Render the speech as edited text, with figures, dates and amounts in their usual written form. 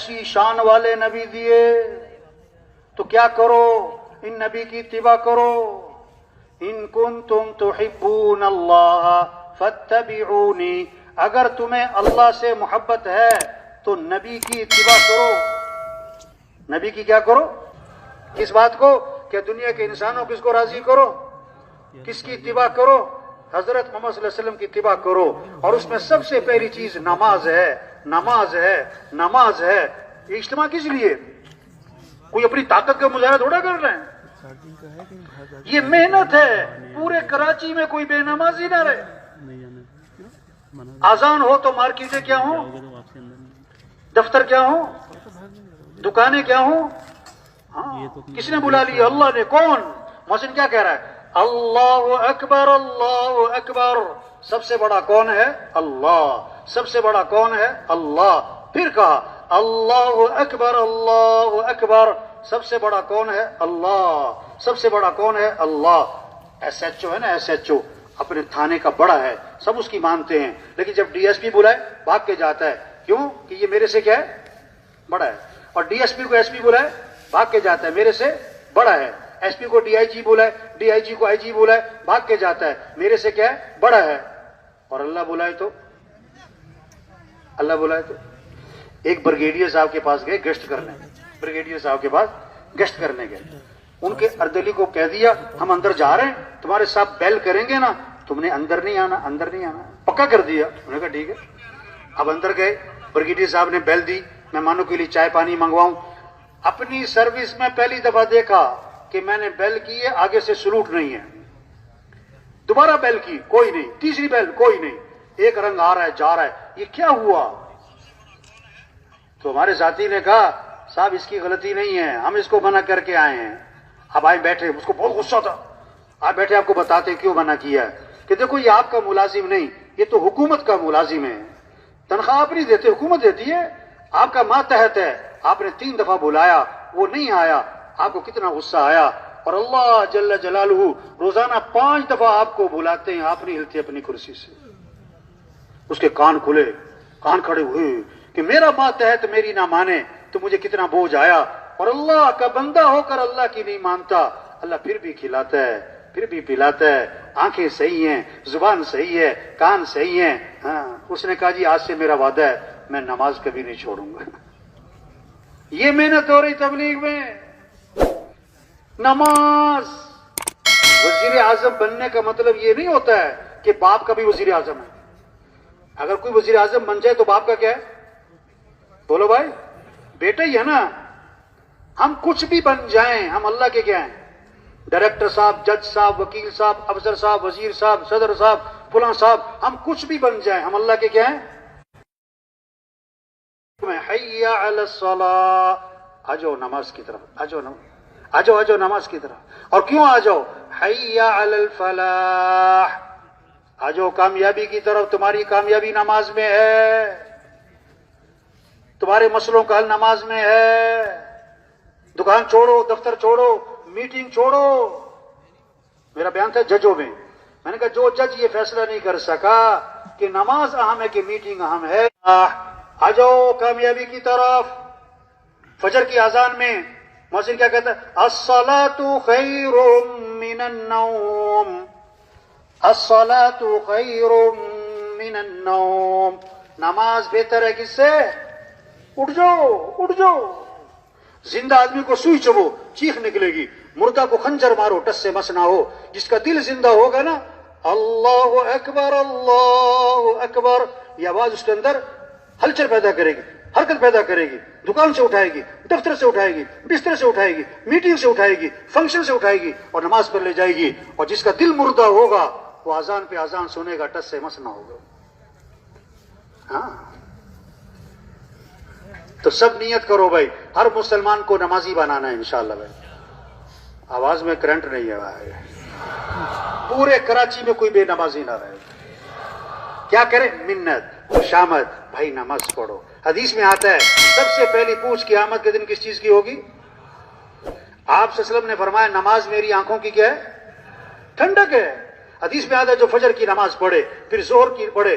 ایسی شان والے نبی دیے تو کیا کرو؟ ان نبی کی اتباع کرو. ان کنتم تحبون اللہ فاتبعونی، اگر تمہیں اللہ سے محبت ہے تو نبی کی اتباع کرو. نبی کی کیا کرو؟ کس بات کو؟ کہ دنیا کے انسانوں کس کو راضی کرو؟ کس کی اتباع کرو؟ حضرت محمد صلی اللہ علیہ وسلم کی اتباع کرو. اور اس میں سب سے پہلی چیز نماز ہے. نماز ہے، نماز ہے. یہ اجتماع کس لیے؟ کوئی اپنی طاقت کا مظاہرہ تھوڑا کر رہے ہیں. یہ محنت ہے. پورے کراچی میں کوئی بے نمازی نہ رہے. اذان ہو تو مارکیٹیں کیا ہوں، دفتر کیا ہوں، دکانیں کیا ہوں. کس نے بلا لی؟ اللہ نے. کون؟ محسن کیا کہہ رہا ہے؟ اللہ اکبر، اللہ اکبر. سب سے بڑا کون ہے؟ اللہ. سب سے بڑا کون ہے؟ اللہ. پھر کہا اللہ اکبر، اللہ اکبر. سب سے بڑا کون ہے؟ اللہ. سب سے بڑا کون ہے؟ اللہ. ایس ایچ او ہے نا، ایس ایچ او اپنے تھانے کا بڑا ہے، سب اس کی مانتے ہیں. لیکن جب ڈی ایس پی بلائے بھاگ کے جاتا ہے. کیوں؟ کہ یہ میرے سے کیا ہے؟ بڑا ہے. اور ڈی ایس پی کو ایس پی بلائے بھاگ کے جاتا ہے، میرے سے بڑا ہے. ایس پی کو ڈی آئی جی بلائے، ڈی آئی جی کو آئی جی بلائے بھاگ کے جاتا ہے، میرے سے کیا ہے؟ بڑا ہے. اور اللہ بلائے تو، اللہ بلائے تو ایک بریگیڈیئر صاحب کے پاس گئے گشت کرنے. بریگیڈیئر صاحب کے پاس گشت کرنے گئے. ان کے اردلی کو کہہ دیا ہم اندر جا رہے ہیں، تمہارے ساتھ بیل کریں گے نا، تم نے اندر نہیں آنا، اندر نہیں آنا. پکا کر دیا. انہوں نے کہا ٹھیک ہے. اب اندر گئے، بریگیڈیئر صاحب نے بیل دی مہمانوں کے لیے چائے پانی منگواؤں. اپنی سروس میں پہلی دفعہ دیکھا کہ میں نے بیل کی ہے، آگے سے سلوٹ نہیں ہے. دوبارہ بیل کی، کوئی نہیں. تیسری بیل، کوئی نہیں. ایک رنگ آ رہا ہے جا رہا ہے. یہ کیا ہوا؟ تو ہمارے ساتھی نے کہا صاحب اس کی غلطی نہیں ہے، ہم اس کو منع کر کے آئے ہیں. اب آئے بیٹھے، اس کو بہت غصہ تھا. آپ بیٹھے، آپ کو بتاتے کیوں منع کیا ہے. کہ دیکھو یہ آپ کا ملازم نہیں، یہ تو حکومت کا ملازم ہے. تنخواہ آپ نہیں دیتے، حکومت دیتی ہے. آپ کا ماتحت ہے. آپ نے 3 دفعہ بلایا، وہ نہیں آیا. آپ کو کتنا غصہ آیا. اور اللہ جل جلالہ روزانہ 5 دفعہ آپ کو بلاتے ہیں، آپ نہیں ہلتے اپنی کرسی سے. اس کے کان کھلے، کان کھڑے ہوئے کہ میرا ماتحت میری نہ مانے تو مجھے کتنا بوجھ آیا. اور اللہ کا بندہ ہو کر اللہ کی نہیں مانتا. اللہ پھر بھی کھلاتا ہے، پھر بھی پلاتا ہے. آنکھیں صحیح ہیں، زبان صحیح ہے، کان صحیح ہیں. ہاں، اس نے کہا جی آج سے میرا وعدہ ہے میں نماز کبھی نہیں چھوڑوں گا. یہ محنت ہو رہی تبلیغ میں. نماز. وزیر اعظم بننے کا مطلب یہ نہیں ہوتا ہے کہ باپ کا بھی وزیر اعظم ہے. اگر کوئی وزیر اعظم بن جائے تو باپ کا کیا ہے؟ بولو بھائی، بیٹا ہی ہے نا. ہم کچھ بھی بن جائیں، ہم اللہ کے کیا ہیں؟ ڈائریکٹر صاحب، جج صاحب، وکیل صاحب، افسر صاحب، وزیر صاحب، صدر صاحب، فلاں صاحب، ہم کچھ بھی بن جائیں ہم اللہ کے کیا ہیں؟ حی علی الصلاۃ. آجو نماز کی طرف، آجو آجو نماز کی طرف. اور کیوں آجو؟ حی علی الفلاح. آجو کامیابی کی طرف. تمہاری کامیابی نماز میں ہے، تمہارے مسئلوں کا حل نماز میں ہے. دکان چھوڑو، دفتر چھوڑو، میٹنگ چھوڑو. میرا بیان تھا ججوں میں. میں نے کہا جو جج یہ فیصلہ نہیں کر سکا کہ نماز اہم ہے کہ میٹنگ اہم ہے، آ جاؤ کامیابی کی طرف. فجر کی اذان میں مؤذن کیا کہتا ہے؟ الصلاۃ خیر من النوم. الصلاۃ خیر من النوم. نماز بہتر ہے کس سے؟ اٹھ جاؤ، اٹھ جاؤ. زندہ آدمی کو سوئی چبو چیخ نکلے گی، مردہ کو خنجر مارو ٹس سے مس نہ ہو. جس کا دل زندہ ہوگا نا، اللہ اکبر اللہ اکبر، یہ آواز اس کے اندر ہلچل پیدا کرے گی، حرکت پیدا کرے گی. دکان سے اٹھائے گی، دفتر سے اٹھائے گی، بستر سے اٹھائے گی، میٹنگ سے اٹھائے گی، فنکشن سے اٹھائے گی اور نماز پر لے جائے گی. اور جس کا دل مردہ ہوگا وہ اذان پہ اذان سنے گا، ٹس سے مس نہ ہوگا. ہاں، تو سب نیت کرو بھائی، ہر مسلمان کو نمازی بنانا ہے انشاءاللہ بھائی. آواز میں کرنٹ نہیں ہے بھائی. پورے کراچی میں کوئی بے نمازی نہ رہے. کیا کرے؟ منت، خوشامد، بھائی نماز پڑھو. حدیث میں آتا ہے سب سے پہلی پوچھ قیامت کے دن کس چیز کی ہوگی؟ آپ صلی اللہ علیہ وسلم نے فرمایا نماز میری آنکھوں کی کیا ہے؟ ٹھنڈک ہے. حدیث میں آتا ہے جو فجر کی نماز پڑھے پھر ظہر کی پڑھے،